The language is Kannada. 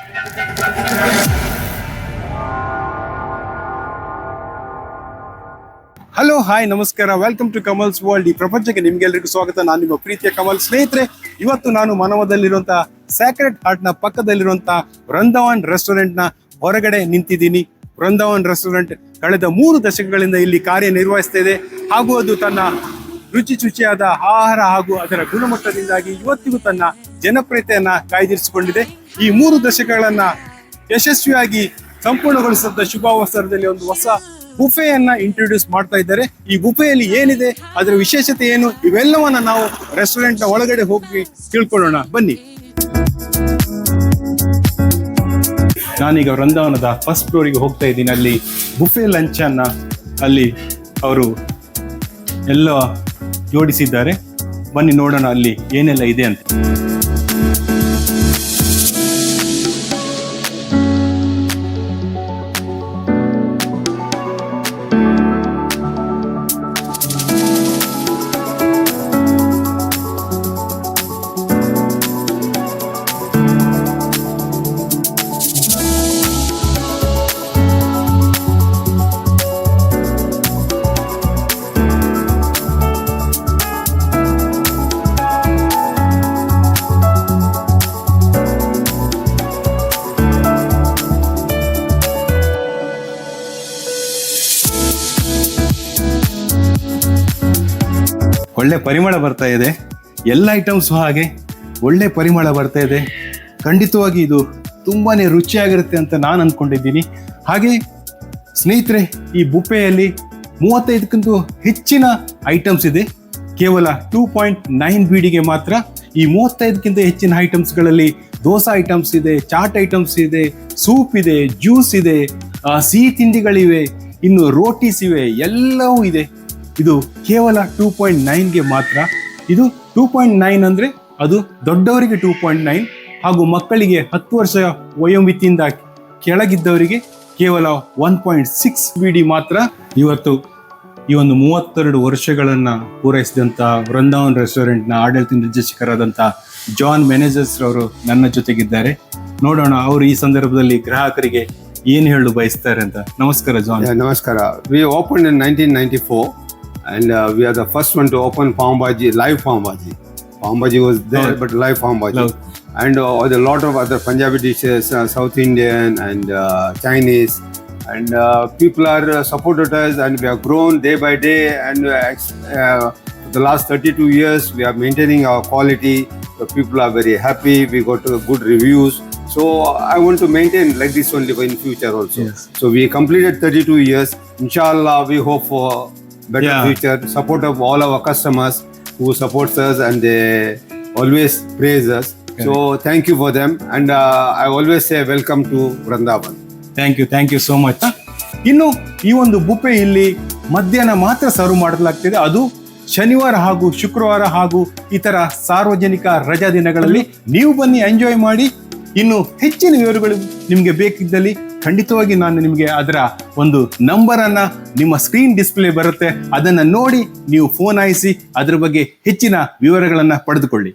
ಹಲೋ, ಹಾಯ್, ನಮಸ್ಕಾರ. Welcome to Kamal's world. ಈ ಪ್ರಪಂಚಕ್ಕೆ ನಿಮ್ಗೆಲ್ಲರಿಗೂ ಸ್ವಾಗತ. ನಾನು ನಿಮ್ಮ ಪ್ರೀತಿಯ ಕಮಲ್. ಸ್ನೇಹಿತರೆ, ಇವತ್ತು ನಾನು ಮನವದಲ್ಲಿರುವಂತಹ ಸ್ಯಾಕ್ರೆಡ್ ಹಾರ್ಟ್ ನ ಪಕ್ಕದಲ್ಲಿರುವಂತಹ ವೃಂದಾವನ್ ರೆಸ್ಟೋರೆಂಟ್ ನ ಹೊರಗಡೆ ನಿಂತಿದ್ದೀನಿ. ವೃಂದಾವನ್ ರೆಸ್ಟೋರೆಂಟ್ ಕಳೆದ 3 ದಶಕಗಳಿಂದ ಇಲ್ಲಿ ಕಾರ್ಯನಿರ್ವಹಿಸ್ತಾ ಇದೆ ಹಾಗೂ ಅದು ತನ್ನ ರುಚಿಯಾದ ಆಹಾರ ಹಾಗೂ ಅದರ ಗುಣಮಟ್ಟದಿಂದಾಗಿ ಇವತ್ತಿಗೂ ತನ್ನ ಜನಪ್ರಿಯತೆಯನ್ನ ಕಾಯ್ದಿರಿಸಿಕೊಂಡಿದೆ. ಈ 3 ದಶಕಗಳನ್ನ ಯಶಸ್ವಿಯಾಗಿ ಸಂಪೂರ್ಣಗೊಳಿಸಿದ ಶುಭಾವಸರದಲ್ಲಿ ಒಂದು ಹೊಸ ಬುಫೆಯನ್ನ ಇಂಟ್ರೊಡ್ಯೂಸ್ ಮಾಡ್ತಾ ಇದ್ದಾರೆ. ಈ ಬುಫೆಯಲ್ಲಿ ಏನಿದೆ, ಅದರ ವಿಶೇಷತೆ ಏನು, ಇವೆಲ್ಲವನ್ನ ನಾವು ರೆಸ್ಟೋರೆಂಟ್ ನ ಒಳಗಡೆ ಹೋಗಿ ತಿಳ್ಕೊಳ್ಳೋಣ. ಬನ್ನಿ. ನಾನೀಗ ವೃಂದಾವನದ ಫಸ್ಟ್ ಫ್ಲೋರಿಗೆ ಹೋಗ್ತಾ ಇದ್ದೀನಿ. ಅಲ್ಲಿ ಬುಫೆ ಲಂಚ್ ಅನ್ನ ಅಲ್ಲಿ ಅವರು ಎಲ್ಲ ಜೋಡಿಸಿದ್ದಾರೆ. ಬನ್ನಿ ನೋಡೋಣ ಅಲ್ಲಿ ಏನೆಲ್ಲ ಇದೆ ಅಂತ. ಒಳ್ಳೆ ಪರಿಮಳ ಬರ್ತಾ ಇದೆ. ಎಲ್ಲ ಐಟಮ್ಸ್ ಹಾಗೆ ಒಳ್ಳೆ ಪರಿಮಳ ಬರ್ತಾ ಇದೆ. ಖಂಡಿತವಾಗಿ ಇದು ತುಂಬಾನೇ ರುಚಿಯಾಗಿರುತ್ತೆ ಅಂತ ನಾನು ಅಂದ್ಕೊಂಡಿದ್ದೀನಿ. ಹಾಗೆ ಸ್ನೇಹಿತರೆ, ಈ ಬುಫೆಯಲ್ಲಿ 35ಕ್ಕಿಂತ ಹೆಚ್ಚಿನ ಐಟಮ್ಸ್ ಇದೆ. ಕೇವಲ 2.9 BDಗೆ ಮಾತ್ರ. ಈ 35ಕ್ಕಿಂತ ಹೆಚ್ಚಿನ ಐಟಮ್ಸ್ಗಳಲ್ಲಿ ದೋಸೆ ಐಟಮ್ಸ್ ಇದೆ, ಚಾಟ್ ಐಟಮ್ಸ್ ಇದೆ, ಸೂಪ್ ಇದೆ, ಜ್ಯೂಸ್ ಇದೆ, ಸಿಹಿ ತಿಂಡಿಗಳಿವೆ, ಇನ್ನು ರೋಟೀಸ್ ಇವೆ, ಎಲ್ಲವೂ ಇದೆ. ಇದು ಕೇವಲ 2.9ಗೆ ಮಾತ್ರ. ಇದು 2.9 ಅಂದ್ರೆ ಅದು ದೊಡ್ಡವರಿಗೆ 2.9 ಹಾಗೂ ಮಕ್ಕಳಿಗೆ 10 ವರ್ಷ ವಯೋಮಿತಿಯಿಂದ ಕೆಳಗಿದ್ದವರಿಗೆ ಕೇವಲ 1.6 BD ಮಾತ್ರ. ಇವತ್ತು ಈ ಒಂದು 32 ವರ್ಷಗಳನ್ನ ಪೂರೈಸಿದಂತ ವೃಂದಾವನ್ ರೆಸ್ಟೋರೆಂಟ್ ನ ಆಡಳಿತ ನಿರ್ದೇಶಕರಾದಂತ ಜಾನ್ ಮೆನೇಜರ್ಸ್ ಅವರು ನನ್ನ ಜೊತೆಗಿದ್ದಾರೆ. ನೋಡೋಣ ಅವರು ಈ ಸಂದರ್ಭದಲ್ಲಿ ಗ್ರಾಹಕರಿಗೆ ಏನು ಹೇಳಲು ಬಯಸ್ತಾರೆ ಅಂತ. ನಮಸ್ಕಾರ ಜಾನ್. ನಮಸ್ಕಾರ. We opened in 1994 and we are the first one to open Pav Bhaji, live Pav Bhaji. Pav Bhaji was there, but live Pav Bhaji. And a lot of other Punjabi dishes, South Indian and Chinese. And people are supported us and we have grown day by day. And the last 32 years, we are maintaining our quality. The people are very happy. We got good reviews. So I want to maintain like this only in future also. Yes. So we completed 32 years. Inshallah, we hope for better future. Support of all our customers who supports us and they always praise us. So thank you for them. And I always say welcome to Vrindavan. Thank you so much. ಇನ್ನು ಈ ಒಂದು ಬುಫೆ ಇಲ್ಲಿ ಮಧ್ಯಾಹ್ನ ಮಾತ್ರ ಸರ್ವ್ ಮಾಡಲಾಗ್ತಿದೆ. ಅದು ಶನಿವಾರ ಹಾಗೂ ಶುಕ್ರವಾರ ಹಾಗೂ ಇತರ ಸಾರ್ವಜನಿಕ ರಜಾ ದಿನಗಳಲ್ಲಿ ನೀವು ಬನ್ನಿ, ಎಂಜಾಯ್ ಮಾಡಿ. ಇನ್ನು ಹೆಚ್ಚಿನ ವಿವರಗಳು ನಿಮಗೆ ಬೇಕಿದ್ದಲ್ಲಿ ಖಂಡಿತವಾಗಿ ನಾನು ನಿಮಗೆ ಅದರ ಒಂದು ನಂಬರ್ ಅನ್ನ ನಿಮ್ಮ ಸ್ಕ್ರೀನ್ ಡಿಸ್ಪ್ಲೇ ಬರುತ್ತೆ, ಅದನ್ನ ನೋಡಿ ನೀವು ಫೋನ್ ಹಾಯಿಸಿ ಅದರ ಬಗ್ಗೆ ಹೆಚ್ಚಿನ ವಿವರಗಳನ್ನ ಪಡೆದುಕೊಳ್ಳಿ.